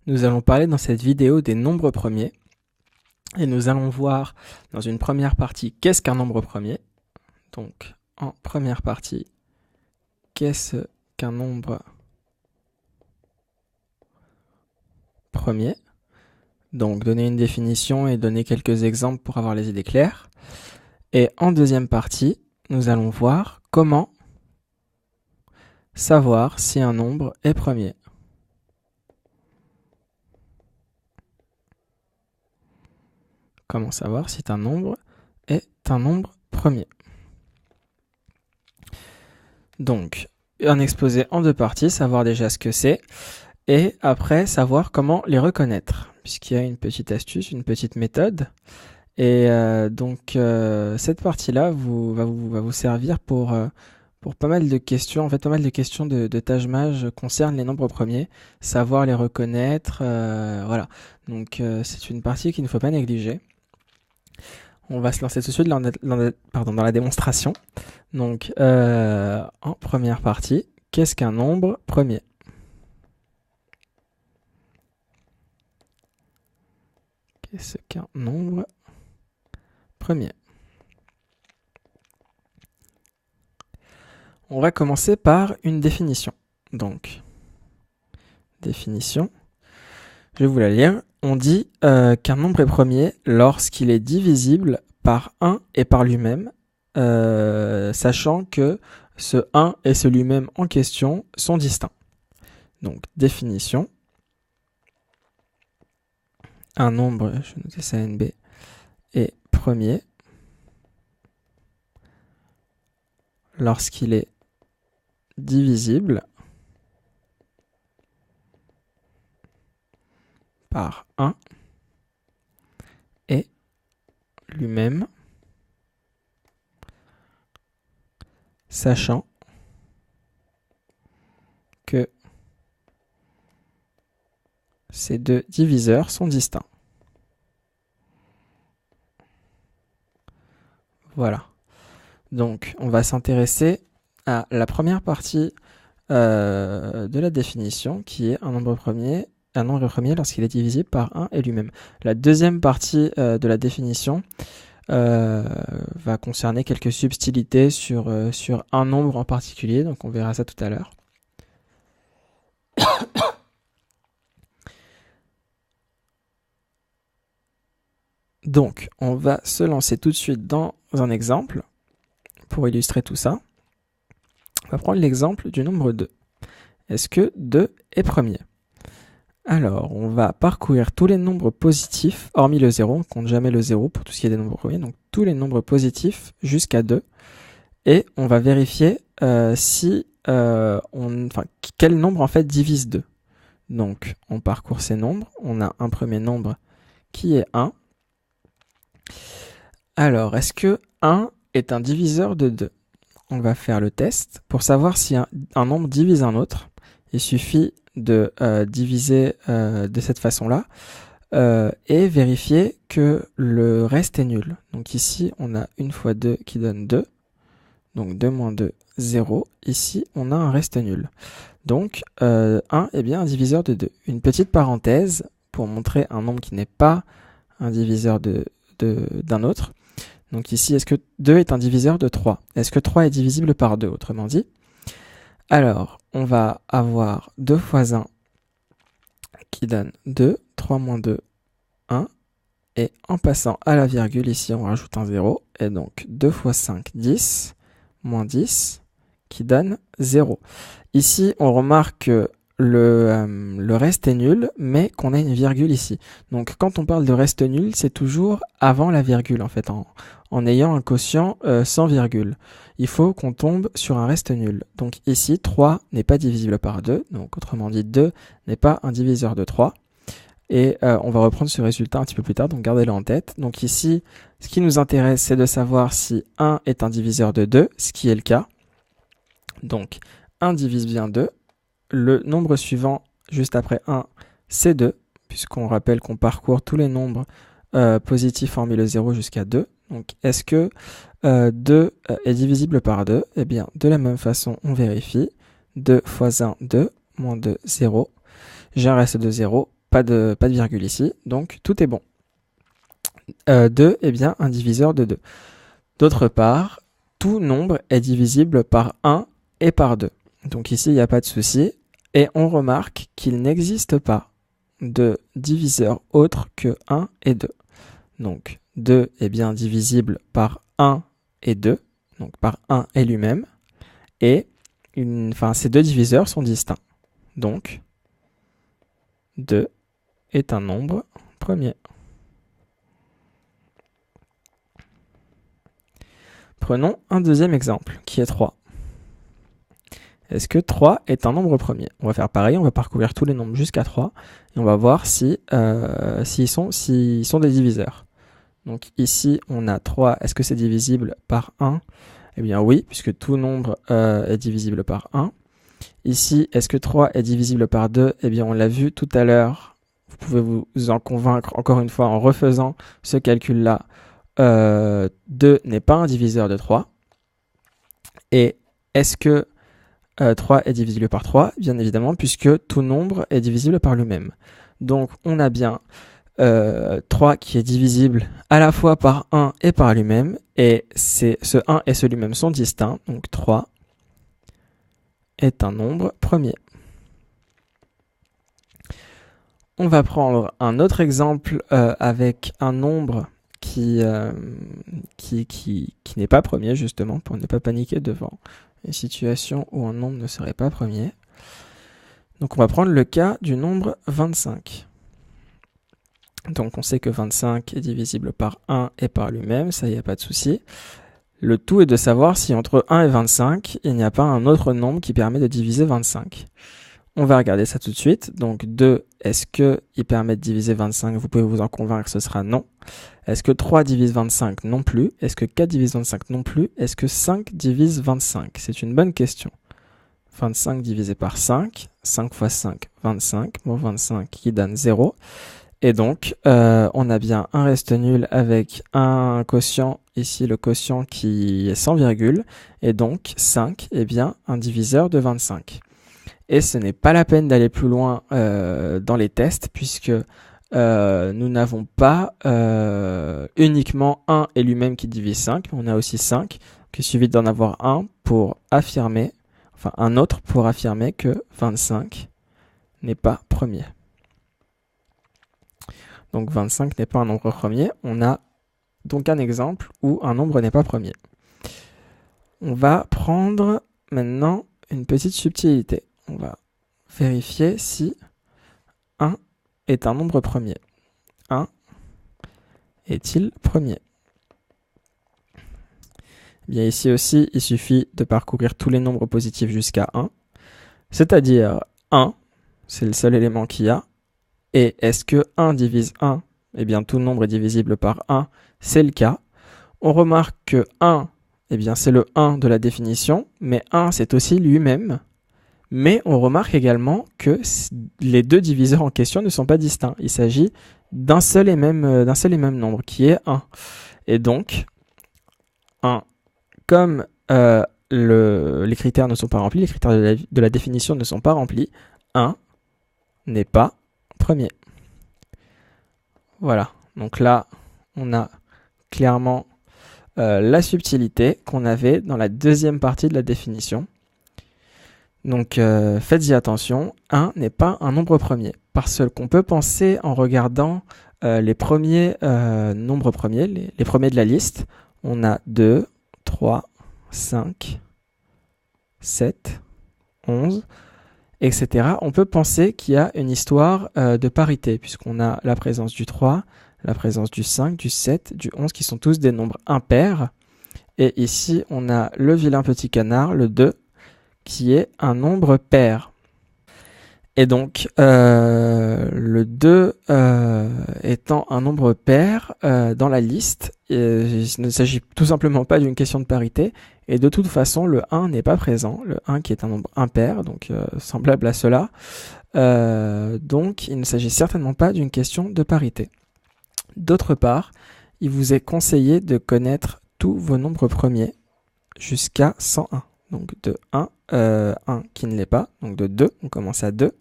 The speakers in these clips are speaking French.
Nous allons parler dans cette vidéo des nombres premiers et nous allons voir dans une première partie qu'est-ce qu'un nombre premier. Donc en première partie, qu'est-ce qu'un nombre premier. Donc donner une définition et donner quelques exemples pour avoir les idées claires. Et en deuxième partie, nous allons voir comment savoir si un nombre est premier. Comment savoir si un nombre est un nombre premier. Donc, un exposé en deux parties, savoir déjà ce que c'est, et après savoir comment les reconnaître, puisqu'il y a une petite astuce, une petite méthode. Et cette partie-là va vous servir pour pas mal de questions. En fait, pas mal de questions de tâche-mage concernent les nombres premiers, savoir les reconnaître, voilà. Donc c'est une partie qu'il ne faut pas négliger. On va se lancer tout de suite dans la démonstration. Donc, en première partie, qu'est-ce qu'un nombre premier? Qu'est-ce qu'un nombre premier? On va commencer par une définition. Donc, définition, je vais vous la lire. On dit qu'un nombre est premier lorsqu'il est divisible par 1 et par lui-même, sachant que ce 1 et ce lui-même en question sont distincts. Donc, définition. Un nombre, je vais noter ça NB, est premier lorsqu'il est divisible par 1 et lui-même, sachant que ces deux diviseurs sont distincts. Voilà. Donc, on va s'intéresser à la première partie de la définition, qui est un nombre premier lorsqu'il est divisible par 1 et lui-même. La deuxième partie de la définition va concerner quelques subtilités sur un nombre en particulier, donc on verra ça tout à l'heure. Donc, on va se lancer tout de suite dans un exemple pour illustrer tout ça. On va prendre l'exemple du nombre 2. Est-ce que 2 est premier? Alors, on va parcourir tous les nombres positifs, hormis le 0, on ne compte jamais le 0 pour tout ce qui est des nombres premiers, donc tous les nombres positifs jusqu'à 2, et on va vérifier quel nombre en fait divise 2. Donc, on parcourt ces nombres, on a un premier nombre qui est 1. Alors, est-ce que 1 est un diviseur de 2? On va faire le test. Pour savoir si un nombre divise un autre, il suffit de diviser de cette façon-là et vérifier que le reste est nul. Donc ici, on a 1 fois 2 qui donne 2. Donc 2 moins 2, 0. Ici, on a un reste nul. Donc 1 est bien un diviseur de 2. Une petite parenthèse pour montrer un nombre qui n'est pas un diviseur d'un autre. Donc ici, est-ce que 2 est un diviseur de 3? Est-ce que 3 est divisible par 2, autrement dit? Alors, on va avoir 2 fois 1 qui donne 2, 3 moins 2, 1. Et en passant à la virgule, ici, on rajoute un 0. Et donc, 2 fois 5, 10, moins 10, qui donne 0. Ici, on remarque que le reste est nul, mais qu'on a une virgule ici. Donc, quand on parle de reste nul, c'est toujours avant la virgule, en fait, en ayant un quotient sans virgule. Il faut qu'on tombe sur un reste nul. Donc ici, 3 n'est pas divisible par 2, donc autrement dit, 2 n'est pas un diviseur de 3. Et on va reprendre ce résultat un petit peu plus tard, donc gardez-le en tête. Donc ici, ce qui nous intéresse, c'est de savoir si 1 est un diviseur de 2, ce qui est le cas. Donc 1 divise bien 2. Le nombre suivant, juste après 1, c'est 2, puisqu'on rappelle qu'on parcourt tous les nombres positifs hormis le 0 jusqu'à 2. Donc, est-ce que 2 est divisible par 2? Eh bien, de la même façon, on vérifie. 2 fois 1, 2, moins 2, 0. J'ai un reste de 0. pas de virgule ici, donc tout est bon. 2 est bien un diviseur de 2. D'autre part, tout nombre est divisible par 1 et par 2. Donc ici, il n'y a pas de souci. Et on remarque qu'il n'existe pas de diviseur autre que 1 et 2. Donc 2 est bien divisible par 1 et 2, donc par 1 et lui-même. Et ces deux diviseurs sont distincts. Donc 2 est un nombre premier. Prenons un deuxième exemple, qui est 3. Est-ce que 3 est un nombre premier? On va faire pareil, on va parcourir tous les nombres jusqu'à 3, et on va voir s'ils sont des diviseurs. Donc ici, on a 3, est-ce que c'est divisible par 1? Eh bien oui, puisque tout nombre est divisible par 1. Ici, est-ce que 3 est divisible par 2? Eh bien on l'a vu tout à l'heure, vous pouvez vous en convaincre encore une fois en refaisant ce calcul-là. 2 n'est pas un diviseur de 3. Et est-ce que 3 est divisible par 3? Bien évidemment, puisque tout nombre est divisible par lui-même. Donc on a bien 3 qui est divisible à la fois par 1 et par lui-même. Et ce 1 et ce lui-même sont distincts. Donc 3 est un nombre premier. On va prendre un autre exemple avec un nombre qui n'est pas premier, justement, pour ne pas paniquer devant une situation où un nombre ne serait pas premier. Donc on va prendre le cas du nombre 25. Donc on sait que 25 est divisible par 1 et par lui-même, ça il n'y a pas de souci. Le tout est de savoir si entre 1 et 25, il n'y a pas un autre nombre qui permet de diviser 25. On va regarder ça tout de suite. Donc 2, est-ce qu'il permet de diviser 25? Vous pouvez vous en convaincre, ce sera non. Est-ce que 3 divise 25? Non plus. Est-ce que 4 divise 25? Non plus. Est-ce que 5 divise 25? C'est une bonne question. 25 divisé par 5, 5 fois 5, 25, moins 25 qui donne 0. Et donc, on a bien un reste nul avec un quotient, ici le quotient qui est sans virgule, et donc 5 est bien un diviseur de 25. Et ce n'est pas la peine d'aller plus loin dans les tests, puisque nous n'avons pas uniquement 1 et lui-même qui divise 5, mais on a aussi 5, il suffit d'en avoir un pour affirmer, enfin un autre pour affirmer que 25 n'est pas premier. Donc 25 n'est pas un nombre premier. On a donc un exemple où un nombre n'est pas premier. On va prendre maintenant une petite subtilité. On va vérifier si 1 est un nombre premier. 1 est-il premier? Bien ici aussi, il suffit de parcourir tous les nombres positifs jusqu'à 1. C'est-à-dire 1, c'est le seul élément qu'il y a. Et est-ce que 1 divise 1? Eh bien, tout nombre est divisible par 1, c'est le cas. On remarque que 1, eh bien, c'est le 1 de la définition, mais 1, c'est aussi lui-même. Mais on remarque également que les deux diviseurs en question ne sont pas distincts. Il s'agit d'un seul et même nombre, qui est 1. Et donc, 1, comme les critères ne sont pas remplis, les critères de la définition ne sont pas remplis, 1 n'est pas premier. Voilà, donc là, on a clairement la subtilité qu'on avait dans la deuxième partie de la définition. Donc faites-y attention, 1 n'est pas un nombre premier, parce qu'on peut penser en regardant les premiers nombres premiers, les premiers de la liste. On a 2, 3, 5, 7, 11, etc. On peut penser qu'il y a une histoire de parité, puisqu'on a la présence du 3, la présence du 5, du 7, du 11, qui sont tous des nombres impairs. Et ici, on a le vilain petit canard, le 2, qui est un nombre pair. Et donc, le 2 étant un nombre pair dans la liste, il ne s'agit tout simplement pas d'une question de parité, et de toute façon, le 1 n'est pas présent, le 1 qui est un nombre impair, donc semblable à cela, donc il ne s'agit certainement pas d'une question de parité. D'autre part, il vous est conseillé de connaître tous vos nombres premiers jusqu'à 101. Donc de 1 qui ne l'est pas, donc de 2, on commence à 2,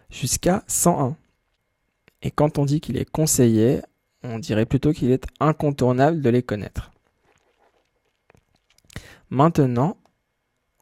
jusqu'à 101. Et quand on dit qu'il est conseillé, on dirait plutôt qu'il est incontournable de les connaître. Maintenant,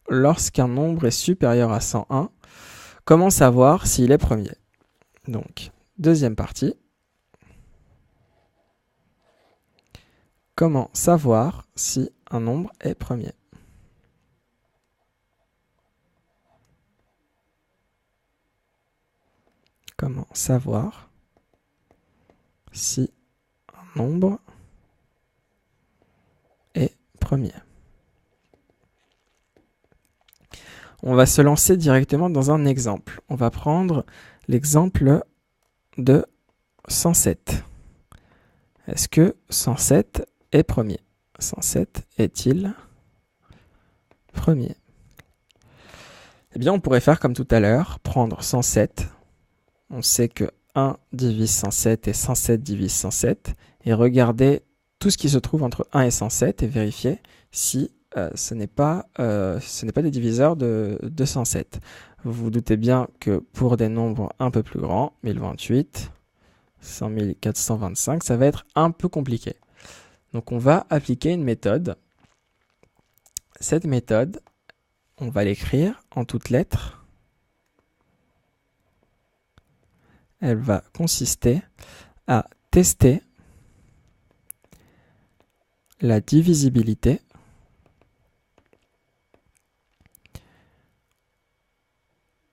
lorsqu'un nombre est supérieur à 101, comment savoir s'il est premier? Donc, deuxième partie. Comment savoir si un nombre est premier? Comment savoir si un nombre est premier? On va se lancer directement dans un exemple. On va prendre l'exemple de 107. Est-ce que 107 est premier? 107 est-il premier? Eh bien, on pourrait faire comme tout à l'heure, prendre 107. On sait que 1 divise 107 et 107 divise 107. Et regarder tout ce qui se trouve entre 1 et 107 et vérifier si ce n'est pas des diviseurs de 107. Vous vous doutez bien que pour des nombres un peu plus grands, 1028, 100 425, ça va être un peu compliqué. Donc on va appliquer une méthode. Cette méthode, on va l'écrire en toutes lettres. Elle va consister à tester la divisibilité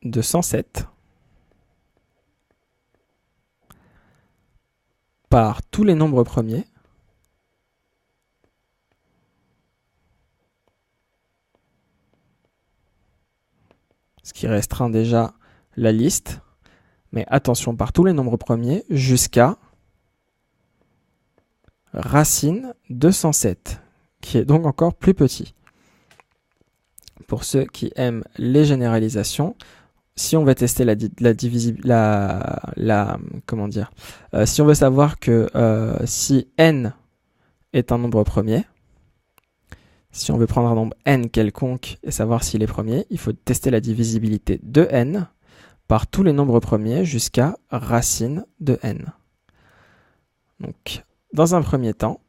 de 107 par tous les nombres premiers ce qui restreint déjà la liste, mais attention, par tous les nombres premiers jusqu'à racine de 107, qui est donc encore plus petit. Pour ceux qui aiment les généralisations, si on veut tester si on veut savoir que si n est un nombre premier, si on veut prendre un nombre n quelconque et savoir s'il est premier, il faut tester la divisibilité de n par tous les nombres premiers jusqu'à racine de n. Donc, dans un premier temps,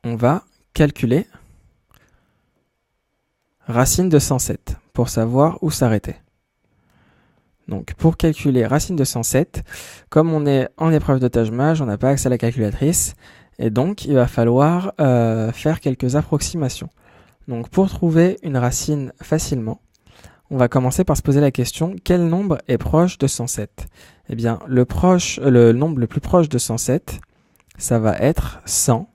on va calculer racine de 107 pour savoir où s'arrêter. Donc, pour calculer racine de 107, comme on est en épreuve de Tâche-Mage, on n'a pas accès à la calculatrice, et donc il va falloir faire quelques approximations. Donc, pour trouver une racine facilement, on va commencer par se poser la question, quel nombre est proche de 107? Eh bien, le nombre le plus proche de 107, ça va être 100.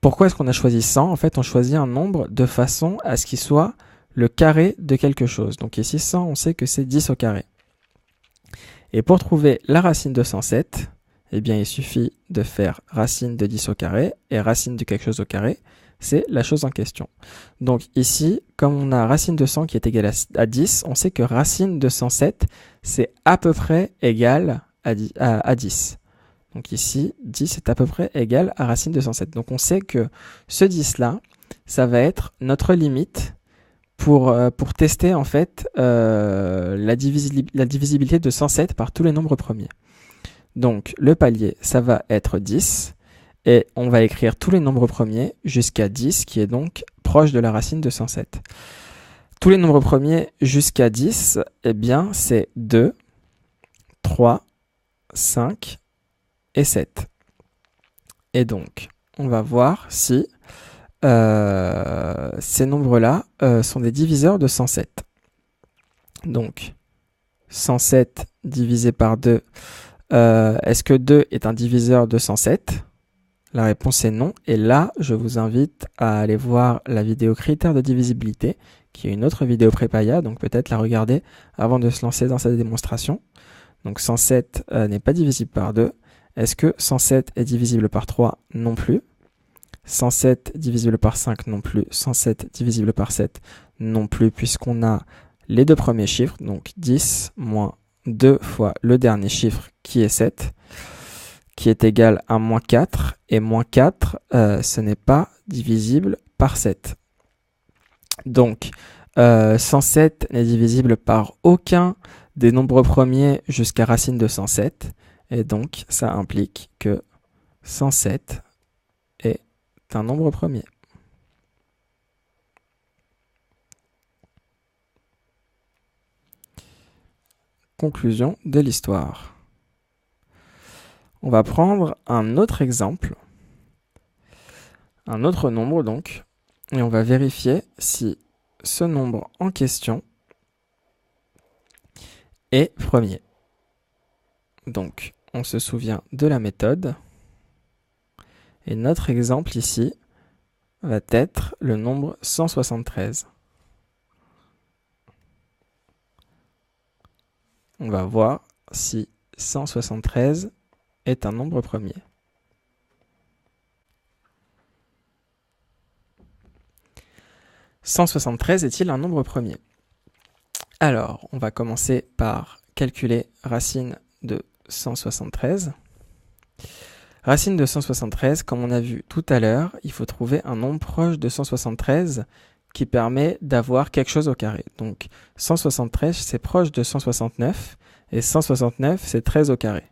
Pourquoi est-ce qu'on a choisi 100? En fait, on choisit un nombre de façon à ce qu'il soit le carré de quelque chose. Donc ici, 100, on sait que c'est 10 au carré. Et pour trouver la racine de 107, eh bien, il suffit de faire racine de 10 au carré et racine de quelque chose au carré. C'est la chose en question. Donc ici, comme on a racine de 100 qui est égale à 10, on sait que racine de 107, c'est à peu près égal à 10. Donc ici, 10 est à peu près égal à racine de 107. Donc on sait que ce 10-là, ça va être notre limite pour tester en fait la divisibilité de 107 par tous les nombres premiers. Donc le palier, ça va être 10. Et on va écrire tous les nombres premiers jusqu'à 10, qui est donc proche de la racine de 107. Tous les nombres premiers jusqu'à 10, eh bien, c'est 2, 3, 5 et 7. Et donc, on va voir si ces nombres-là sont des diviseurs de 107. Donc, 107 divisé par 2, est-ce que 2 est un diviseur de 107 ? La réponse est non. Et là, je vous invite à aller voir la vidéo critères de divisibilité, qui est une autre vidéo Prepaya, donc peut-être la regarder avant de se lancer dans cette démonstration. Donc 107 n'est pas divisible par 2. Est-ce que 107 est divisible par 3? Non plus. 107 divisible par 5? Non plus. 107 divisible par 7? Non plus, puisqu'on a les deux premiers chiffres, donc 10 moins 2 fois le dernier chiffre qui est 7. Qui est égal à moins 4, et moins 4, ce n'est pas divisible par 7. Donc, 107 n'est divisible par aucun des nombres premiers jusqu'à racine de 107, et donc ça implique que 107 est un nombre premier. Conclusion de l'histoire. On va prendre un autre exemple, un autre nombre donc, et on va vérifier si ce nombre en question est premier. Donc, on se souvient de la méthode, et notre exemple ici va être le nombre 173. On va voir si 173 est un nombre premier. « 173 est-il un nombre premier ?» Alors, on va commencer par calculer racine de 173. Racine de 173, comme on a vu tout à l'heure, il faut trouver un nombre proche de 173 qui permet d'avoir quelque chose au carré. Donc 173, c'est proche de 169, et 169, c'est 13 au carré.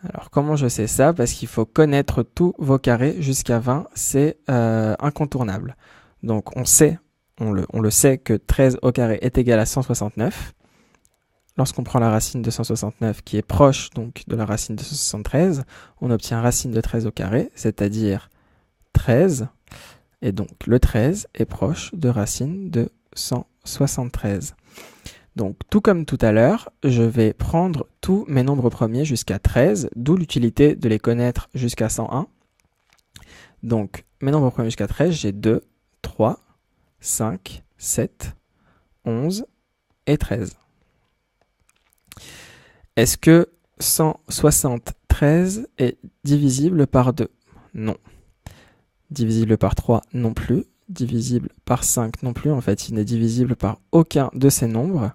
Alors comment je sais ça? Parce qu'il faut connaître tous vos carrés jusqu'à 20, c'est incontournable. Donc on le sait que 13 au carré est égal à 169. Lorsqu'on prend la racine de 169 qui est proche donc de la racine de 173, on obtient racine de 13 au carré, c'est-à-dire 13. Et donc le 13 est proche de racine de 173. Donc tout comme tout à l'heure, je vais prendre tous mes nombres premiers jusqu'à 13, d'où l'utilité de les connaître jusqu'à 101. Donc mes nombres premiers jusqu'à 13, j'ai 2, 3, 5, 7, 11 et 13. Est-ce que 173 est divisible par 2? Non. Divisible par 3 non plus. Divisible par 5 non plus. En fait, il n'est divisible par aucun de ces nombres.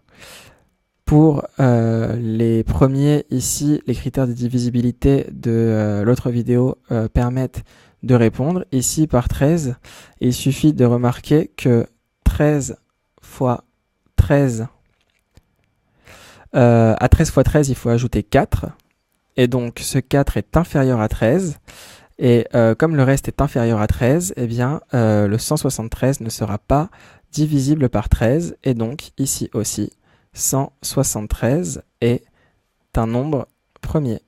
Pour les premiers, ici, les critères de divisibilité de l'autre vidéo permettent de répondre. Ici, par 13, il suffit de remarquer que 13 fois 13... à 13 fois 13, il faut ajouter 4. Et donc, ce 4 est inférieur à 13. Et comme le reste est inférieur à 13, eh bien, le 173 ne sera pas divisible par 13. Et donc, ici aussi, 173 est un nombre premier.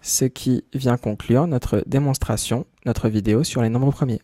Ce qui vient conclure notre démonstration, notre vidéo sur les nombres premiers.